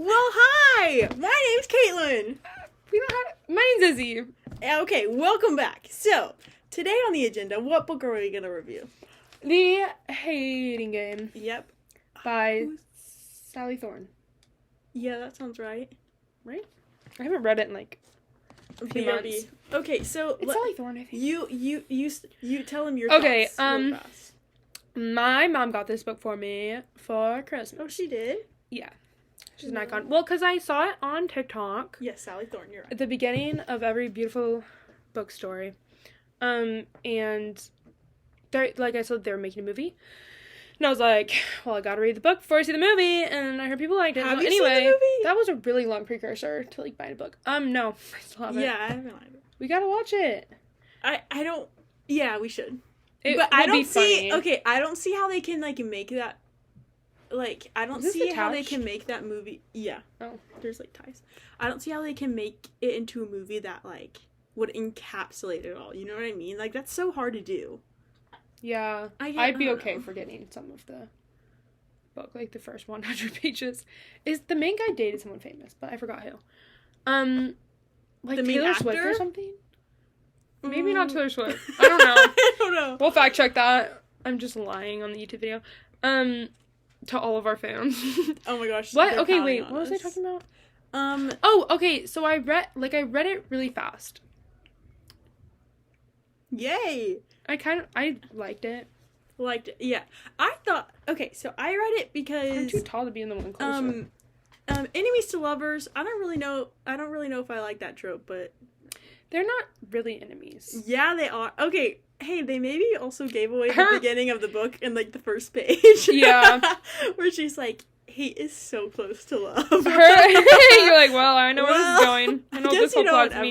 Well, hi! My name's Caitlin. My name's Izzy. Okay, welcome back. So, today on the agenda, what book are we going to review? The Hating Game. Yep. By Sally Thorne. Yeah, that sounds right. Right? I haven't read it in like a few months. Okay, so it's Sally Thorne, I think. You tell him your thoughts. Okay, real fast. My mom got this book for me for Christmas. Oh, she did? Yeah. She's an icon. Well, because I saw it on TikTok. Yes, Sally Thorne, you're right. At the beginning of every beautiful book story. And like I said, they were making a movie. And I was like, well, I gotta read the book before I see the movie. And I heard people liked it. Have so you anyway, seen the movie? That was a really long precursor to like buying a book. No, I still haven't. Yeah, I haven't either. We gotta watch it. I don't. Yeah, we should. It but I don't see. funny. Okay, I don't see how they can like make that. Like, I don't see how they can make that movie. Yeah. Oh. There's like ties. I don't see how they can make it into a movie that like would encapsulate it all. You know what I mean? Like, that's so hard to do. Yeah. I'd be okay forgetting some of the book, like the first 100 pages. Is the main guy dated someone famous, but I forgot who. Like the main Taylor actor? Swift or something? Maybe not Taylor Swift. I don't know. I don't know. We'll fact check that. I'm just lying on the YouTube video. To all of our fans. Oh my gosh. What? Okay, wait. What was I talking about? Oh, okay. So I read it really fast. Yay. I liked it. Liked it. Yeah. I thought. Okay, so I read it because I'm too tall to be in the one closer. Enemies to lovers. I don't really know if I like that trope, but they're not really enemies. Yeah, they are. Okay. Hey, they maybe also gave away the beginning of the book in, like, the first page. Yeah. Where she's like, hate is so close to love. You're like, well, I know where this is going. I know this whole plot to me.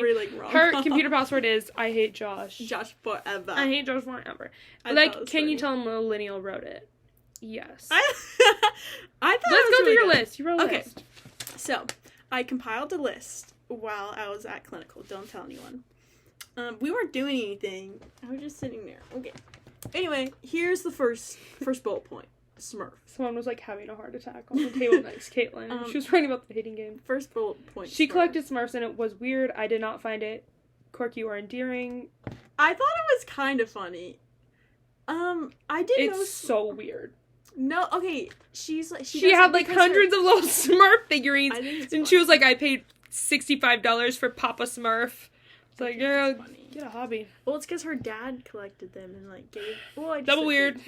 Her computer password is, I hate Josh. Josh forever. I hate Josh forever. Can you tell Millennial wrote it? Yes. I thought Let's go through your good. list. You wrote a list. So, I compiled a list while I was at clinical. Don't tell anyone. We weren't doing anything. I was just sitting there. Okay. Anyway, here's the first bullet point. Smurf. Someone was like having a heart attack on the table next to Caitlin. She was writing about the Hating Game. First bullet point. She collected Smurfs and it was weird. I did not find it quirky or endearing. I thought it was kind of funny. I didn't know. It's so weird. No, okay. She had like hundreds of little Smurf figurines, and she was like, I paid $65 for Papa Smurf. It's like, girl, get a hobby. Well, it's because her dad collected them and like gave. Well, I just double weird.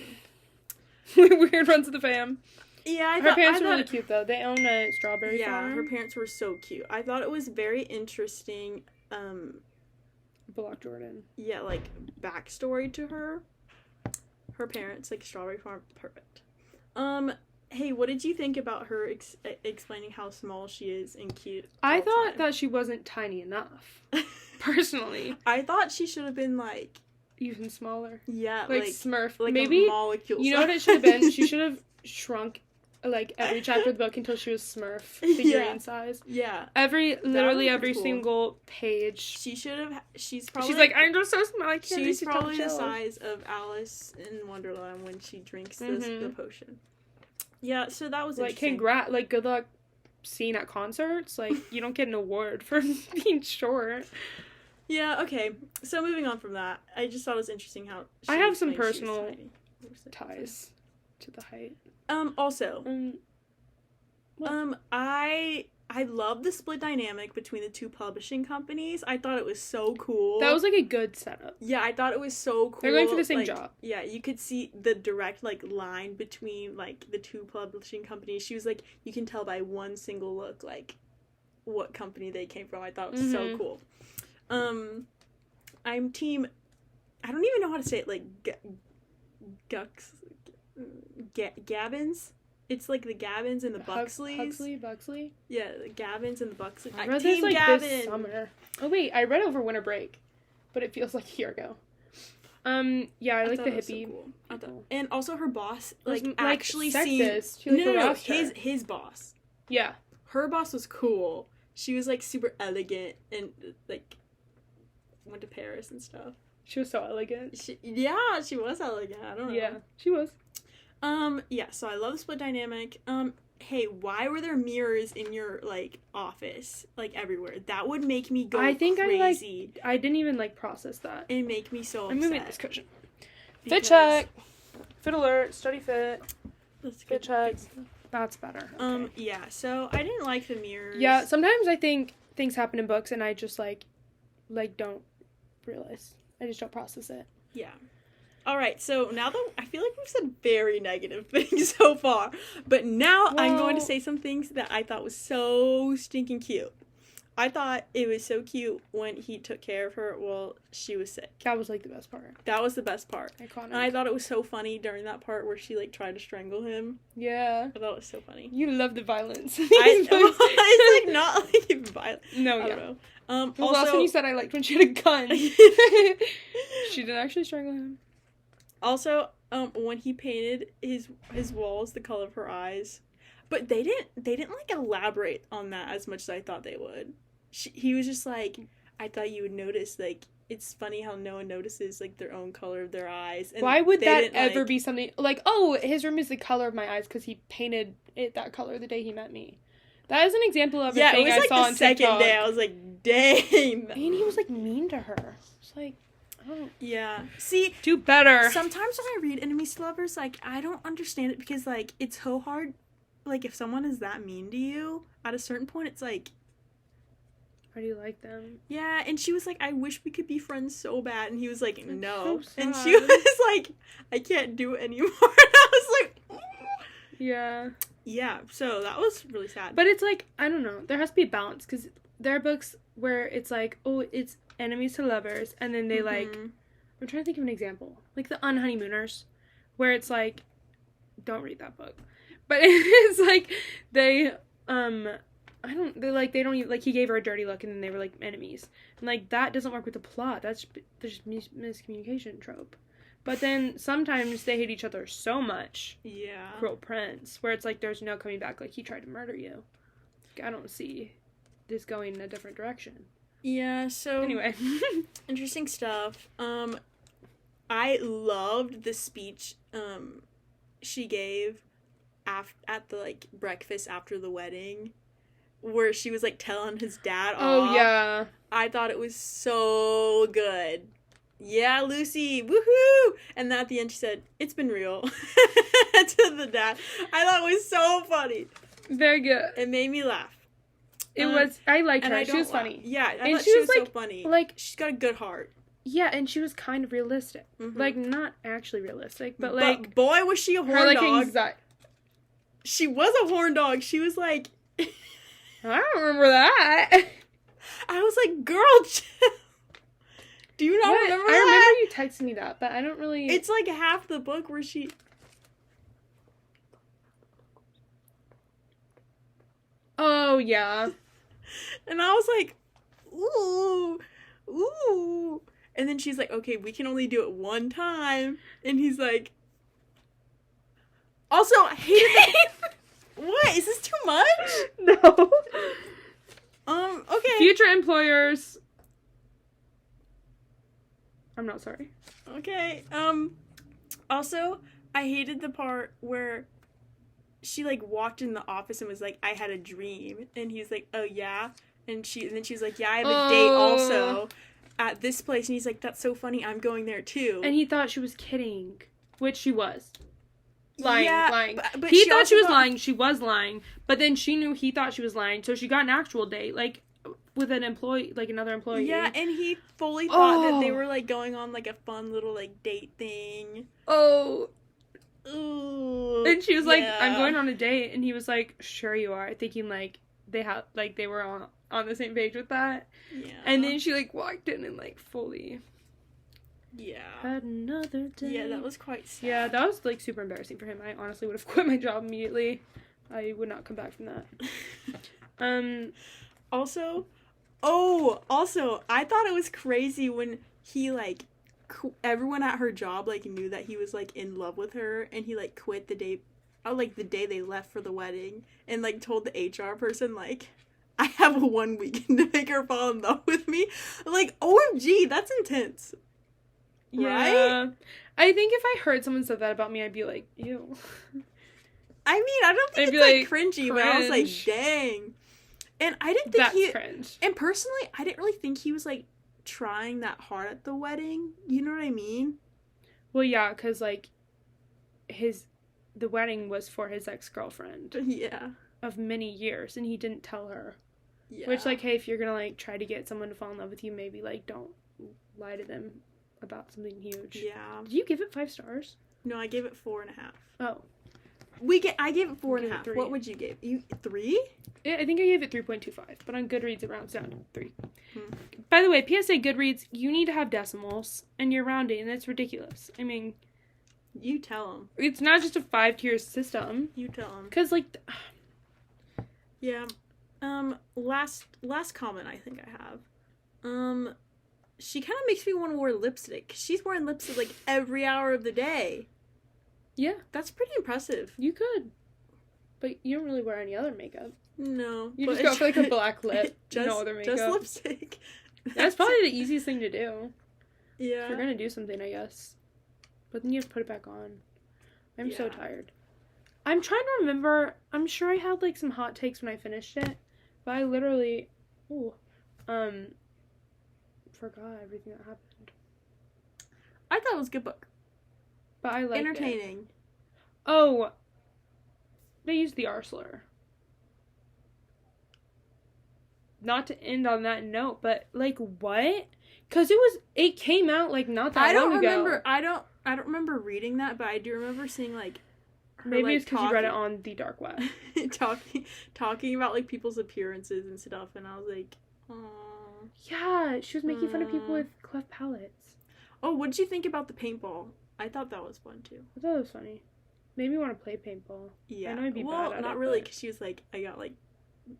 Weird runs of the fam. Yeah, her parents were really cute though. They own a strawberry farm. Yeah, her parents were so cute. I thought it was very interesting. Block Jordan. Yeah, like backstory to her. Her parents, like strawberry farm, perfect. Hey, what did you think about her explaining how small she is and cute? I thought that she wasn't tiny enough. Personally. I thought she should have been, like... even smaller. Yeah, like Smurf. Like maybe, a molecule you know what it should have been? She should have shrunk, like, every chapter of the book until she was Smurf figurine size. Yeah. Literally every single page. She should have... She's probably... She's like, I'm just so small, I can't. She's probably the size of Alice in Wonderland when she drinks the potion. Yeah, so that was interesting. Good luck seeing at concerts. Like, you don't get an award for being short. Yeah, okay. So moving on from that, I just thought it was interesting how I have some personal ties to the height. Also, I love the split dynamic between the two publishing companies. I thought it was so cool. That was, like, a good setup. Yeah, I thought it was so cool. They're going for the same job. Yeah, you could see the direct, like, line between, like, the two publishing companies. She was like, you can tell by one single look, like, what company they came from. I thought it was so cool. I'm team... I don't even know how to say it, like, Gabbins? It's like the Gabbins and the Buxleys. Buxley? Yeah, the Gabbins and the Buxleys. I read this like Gavin. This summer. Oh wait, I read over winter break, but it feels like a year ago. Yeah, I like the hippie. So cool. And also her boss, like actually sexist. seemed his boss. Yeah, her boss was cool. She was like super elegant and like went to Paris and stuff. She was so elegant. She was elegant. I don't know. Yeah, she was. Yeah, so I love the split dynamic. hey, why were there mirrors in your, like, office, like, everywhere? That would make me go crazy. I didn't even, like, process that. It'd make me so upset. I'm moving this cushion. Fit check. Fit alert. Study fit. Fit check. That's better. Okay. Yeah, so I didn't like the mirrors. Yeah, sometimes I think things happen in books and I just, like, don't realize. I just don't process it. Yeah. All right, so now that I feel like we've said very negative things so far, but now I'm going to say some things that I thought was so stinking cute. I thought it was so cute when he took care of her while she was sick. That was, like, the best part. That was the best part. Iconic. And I thought it was so funny during that part where she, like, tried to strangle him. Yeah. I thought it was so funny. You love the violence. It's, like, not, like, violent. No, I yeah. don't know. It was also when you said I liked when she had a gun. She didn't actually strangle him. Also, when he painted his walls the color of her eyes, but they didn't like elaborate on that as much as I thought they would. He was just like, I thought you would notice, like, it's funny how no one notices, like, their own color of their eyes. And why would that ever be something, like, oh, his room is the color of my eyes because he painted it that color the day he met me. That is an example of a thing I saw on TikTok. Yeah, it was, like, the second day. I was like, dang. And he was, like, mean to her. It's like, oh. Yeah. See. Do better. Sometimes when I read enemies to lovers, like, I don't understand it because, like, it's so hard. Like, if someone is that mean to you, at a certain point, it's like, how do you like them? Yeah, and she was like, I wish we could be friends so bad. And he was like, no. So and she was like, I can't do it anymore. And I was like, oh. Yeah. Yeah, so that was really sad. But it's like, I don't know. There has to be a balance because there are books where it's like, oh, it's enemies to lovers. And then they like, I'm trying to think of an example. Like the Unhoneymooners, where it's like, don't read that book. But it's like, they don't even, like, he gave her a dirty look and then they were, like, enemies. And, like, that doesn't work with the plot. That's just miscommunication trope. But then sometimes they hate each other so much. Yeah. Cruel Prince, where it's like, there's no coming back. Like, he tried to murder you. Like, I don't see this going in a different direction. Yeah, so. Anyway. Interesting stuff. I loved the speech, she gave at the, like, breakfast after the wedding. Where she was, like, telling his dad off. Oh, yeah. I thought it was so good. Yeah, Lucy, woohoo! And then at the end she said, it's been real. To the dad. I thought it was so funny. Very good. It made me laugh. It was, I liked her. She was funny. Yeah, I thought she was like, so funny. Like, she's got a good heart. Yeah, and she was kind of realistic. Mm-hmm. Like, not actually realistic, but like... But boy, was she a horn her, like, dog. She was a horn dog. She was like... I don't remember that. I was like, girl, chill. Do you not remember that? I remember you texting me that, but I don't really... It's like half the book where she... Oh, yeah. And I was like, ooh. And then she's like, okay, we can only do it one time. And he's like... Also, I hated it. What? Is this too much? No. Okay. Future employers. I'm not sorry. Okay. Also, I hated the part where she, like, walked in the office and was like, I had a dream. And he's like, oh, yeah? And then she was like, yeah, I have a date also at this place. And he's like, that's so funny. I'm going there, too. And he thought she was kidding, which she was. Lying. But he thought she was lying. She was lying. But then she knew he thought she was lying. So she got an actual date, like, with an employee, like, another employee. Yeah, and he fully thought that they were, like, going on, like, a fun little, like, date thing. Oh. Ooh. And she was like, I'm going on a date. And he was like, sure you are. Thinking, like, they were on the same page with that. Yeah. And then she, like, walked in and, like, fully... Yeah. Had another day. Yeah, that was quite sad. Yeah, that was, like, super embarrassing for him. I honestly would have quit my job immediately. I would not come back from that. Also, I thought it was crazy when he, like, everyone at her job, like, knew that he was, like, in love with her, and he, like, quit the day they left for the wedding, and, like, told the HR person, like, I have a 1 weekend to make her fall in love with me. Like, OMG, that's intense. Yeah. Right? I think if I heard someone said that about me, I'd be like, ew. I mean, I don't think I'd it's be like cringy, but I was like, cringe. dang. And I didn't think That's cringe. And personally, I didn't really think he was like trying that hard at the wedding. You know what I mean? Well, yeah, because like the wedding was for his ex-girlfriend. Yeah. Of many years, and he didn't tell her. Yeah. Which, like, hey, if you're gonna like try to get someone to fall in love with you, maybe like don't lie to them about something huge. Yeah. Did you give it 5 stars? No, I gave it 4.5. Oh. I gave it 4.5. 3. What would you give? You 3? Yeah, I think I gave it 3.25, but on Goodreads it rounds down to 3. By the way, PSA Goodreads, you need to have decimals, and you're rounding, and it's ridiculous. I mean, you tell them. It's not just a 5-tier system. You tell them. Cause like, yeah. Last comment I think I have. She kind of makes me want to wear lipstick. She's wearing lipstick like every hour of the day. Yeah. That's pretty impressive. You could. But you don't really wear any other makeup. No. You just go for like a black lip. No other makeup. Just lipstick. That's probably the easiest thing to do. Yeah. If you're gonna do something, I guess. But then you have to put it back on. I'm so tired. I'm trying to remember. I'm sure I had like some hot takes when I finished it. But I literally... forgot everything that happened. I thought it was a good book. But I liked entertaining. It. Oh, they used the R slur. Not to end on that note, but like what? Because it came out like not that long ago. I don't remember reading that, but I do remember seeing like her, maybe like, it's because you read it on the dark web. talking about like people's appearances and stuff, and I was like, oh. Yeah, she was making fun of people with cleft palates. Oh, what did you think about the paintball? I thought that was fun too. I thought it was funny. Made me want to play paintball. Yeah. I know I'd be bad at it. Not really, because she was like, I got like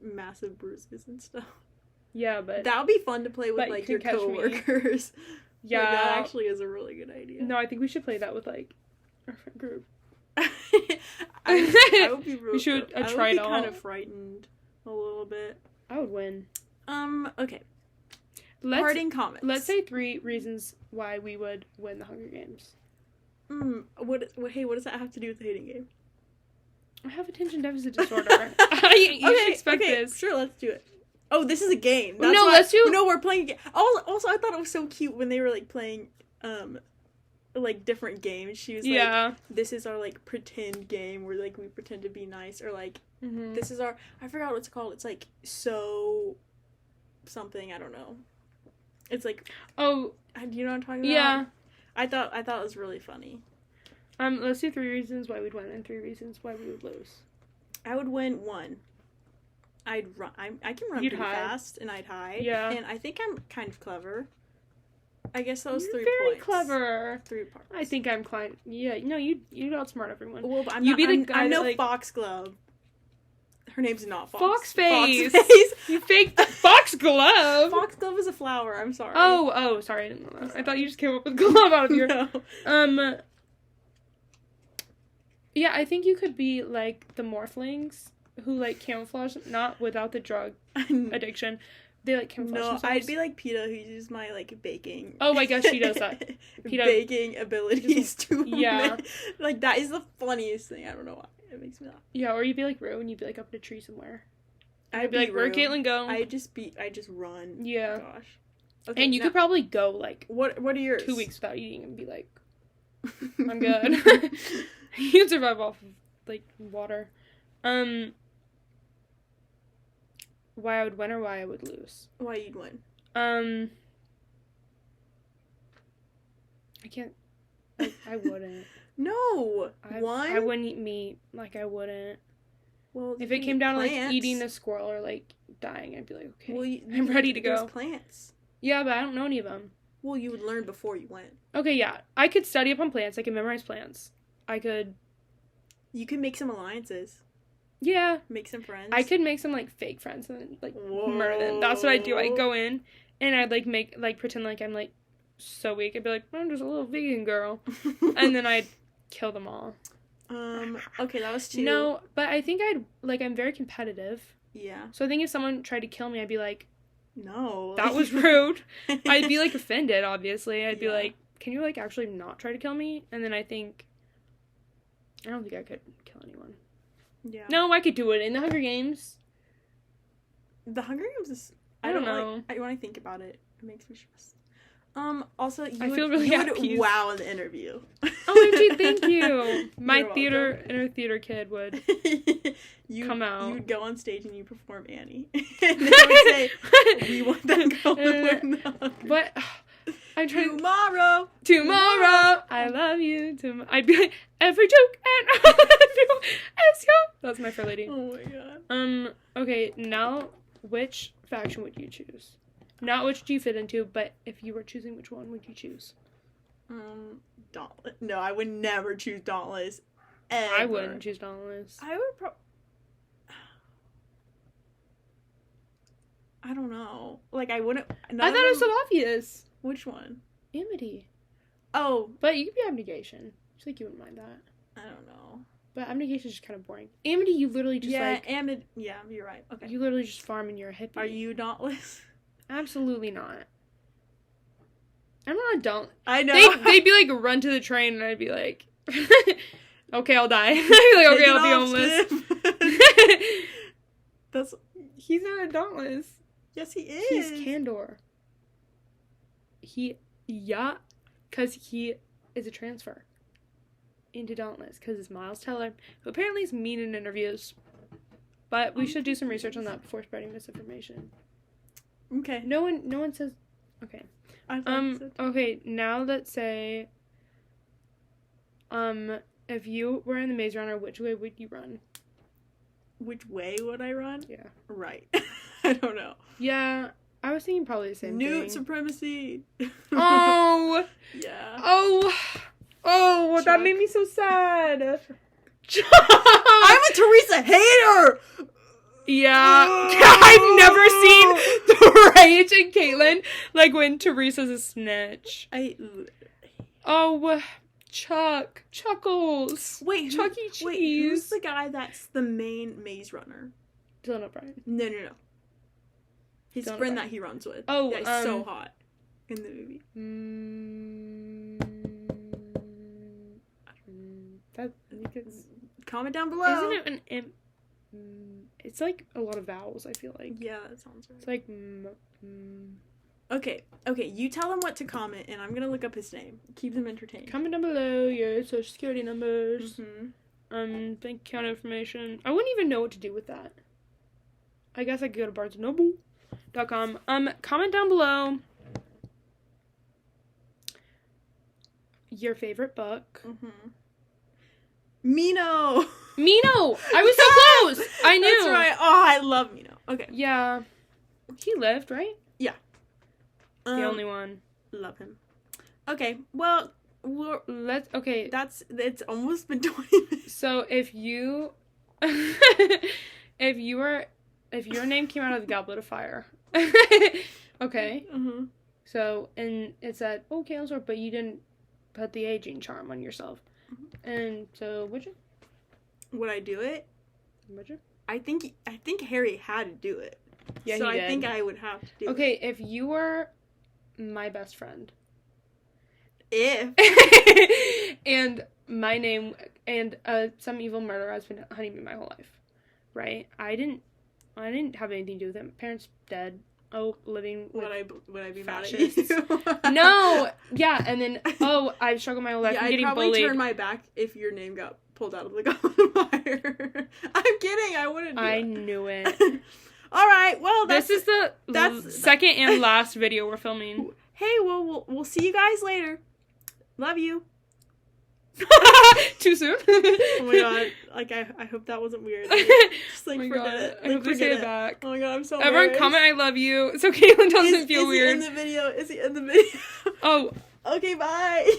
massive bruises and stuff. Yeah, but that would be fun to play with like your coworkers. Yeah, like, that actually is a really good idea. No, I think we should play that with like our friend group. I would be really. We should I try would it be all. kind of frightened a little bit. I would win. Okay. Parting comments. Let's say 3 reasons why we would win the Hunger Games. Hey, what does that have to do with the hating game? I have attention deficit disorder. You should expect this. Sure, let's do it. Oh, this is a game. Let's do. No, we're playing a game. Also, I thought it was so cute when they were like playing, like different games. She was like, "This is our like pretend game where like we pretend to be nice," or like, "This is our." I forgot what it's called. It's like so something. I don't know. It's like, do you know what I'm talking about? Yeah. I thought it was really funny. Let's do 3 reasons why we'd win and 3 reasons why we would lose. I would win 1. I'd run. I can run pretty fast, and I'd hide. Yeah. And I think I'm kind of clever. I guess that was 3 You're very points. clever. 3 parts. I think I'm kind. Yeah. No, you outsmart everyone. Well, but I'm no Foxglove. Her name's not Fox. Foxface. You faked the Foxglove. Foxglove is a flower. I'm sorry. Oh, sorry. I didn't know that. I thought you just came up with glove out of your... No. Yeah, I think you could be like the Morphlings who like camouflage, not without the drug addiction. They like camouflage themselves. I'd be like PETA, who uses my like baking. Oh my gosh, she does that. PETA baking abilities to yeah. Like that is the funniest thing. I don't know why it makes me laugh. Yeah, or you'd be like Rue and you'd be like up in a tree somewhere. I'd be like, where'd Caitlin go? I just run. Yeah. Oh, gosh. Okay, and you could probably go like what are yours? 2 weeks without eating and be like, I'm good. You'd survive off of like water. Why I would win or why I would lose? Why you'd win? I can't. I wouldn't. No. I wouldn't eat meat. Like I wouldn't. Well, if it came down to like eating a squirrel or like dying, I'd be like, okay, well, I'm ready to go. There's plants. Yeah, but I don't know any of them. Well, you would learn before you went. Okay, yeah, I could study up on plants. I could memorize plants. You could make some alliances. Yeah. Make some friends. I could make some, like, fake friends and then, like, murder them. That's what I do. I'd go in, and I'd, like, pretend like I'm, like, so weak. I'd be like, I'm just a little vegan girl. And then I'd kill them all. Okay, that was 2. No, but I think I'm very competitive. Yeah. So I think if someone tried to kill me, I'd be like, no. That was rude. I'd be, like, offended, obviously. I'd be like, can you, like, actually not try to kill me? And then I don't think I could kill anyone. Yeah. No, I could do it in the Hunger Games. The Hunger Games is... I don't know. When I think about it, it makes me stressed. Also, I feel really you at would peace. wow in the interview. OMG, thank you. My You're inner theater kid would come out. You would go on stage and you perform Annie. And they would say, we want that girl to win the Hunger Games. But I'm trying Tomorrow, I love you. I'd be like, every joke and I love you as you. That's my Fair Lady. Oh my god. Okay, now which faction would you choose? Not which do you fit into, but if you were choosing, which one would you choose? Dauntless. No, I would never choose Dauntless. Ever. I wouldn't choose Dauntless. I would I don't know. Like, I wouldn't... I thought it was so obvious. Which one? Amity. Oh. But you could be Abnegation. I feel like you wouldn't mind that. I don't know. But Abnegation is just kind of boring. Amity, you literally just yeah, you're right. Okay. You literally just farm and you're a hippie. Are you Dauntless? Absolutely not. I'm not a Dauntless. I know. They'd be like, run to the train, and I'd be like, okay, I'll die. I'd be like, okay, I'll be homeless. He's not a Dauntless. Yes, he is. He's Candor. Because he is a transfer into Dauntless, because it's Miles Teller, who apparently is mean in interviews. But we should do some research on that before spreading misinformation. Okay. No one says. Okay. Okay. Now let's say. If you were in the Maze Runner, which way would you run? Which way would I run? Yeah. Right. I don't know. Yeah, I was thinking probably the same thing. Newt supremacy. Oh. Yeah. Oh, that made me so sad. I'm a Teresa hater. Yeah. I've never seen the rage in Caitlin, like when Teresa's a snitch. Chuckles. Wait, Chuck E. Cheese. Wait, who's the guy that's the main Maze Runner? Dylan O'Brien. No. His Dylan friend O'Brien. that he runs with. Oh, that's so hot in the movie. I think it's... Comment down below. Isn't it an it's like a lot of vowels, I feel like. Yeah, that sounds right. It's like Okay, you tell him what to comment, and I'm gonna look up his name. Keep them entertained. Comment down below your social security numbers. Mm-hmm. Bank account information. I wouldn't even know what to do with that. I guess I could go to barnesandnoble.com. Comment down below your favorite book. Mm-hmm. Mino! I was so close! I knew! That's right. Oh, I love Mino. Okay. Yeah. He lived, right? Yeah. The only one. Love him. Okay, well, okay. It's almost been 20 minutes. So if you... if your name came out of the Goblet of Fire. Okay. Mm-hmm. So, and it said, oh, Cancer, but you didn't put the aging charm on yourself. Mm-hmm. And so, would you? Would I do it? Would you? I think Harry had to do it. Yeah, so he did. I think I would have to do it. Okay, if you were my best friend. And my name, and some evil murderer has been hunting me my whole life. Right? I didn't have anything to do with it. My parents dead. Oh, living with would I be fascists. mad at you? No! Yeah, and then, I've struggled my whole life. Yeah, I'm getting I'd probably bullied. turn my back if your name got pulled out of the Goblet of Fire. I'm kidding. I wouldn't do I it. knew it. All right. Well, this is the second and last video we're filming. Hey, well, we'll see you guys later. Love you. Too soon? Oh my god. Like, I hope that wasn't weird. Just, like, oh my forget god. it. I Like, hope they say forget it back. Oh my god, I'm so Everyone embarrassed. comment I love you so Caitlin doesn't feel Is weird. he in the video? Is he in the video? Oh. Okay, bye.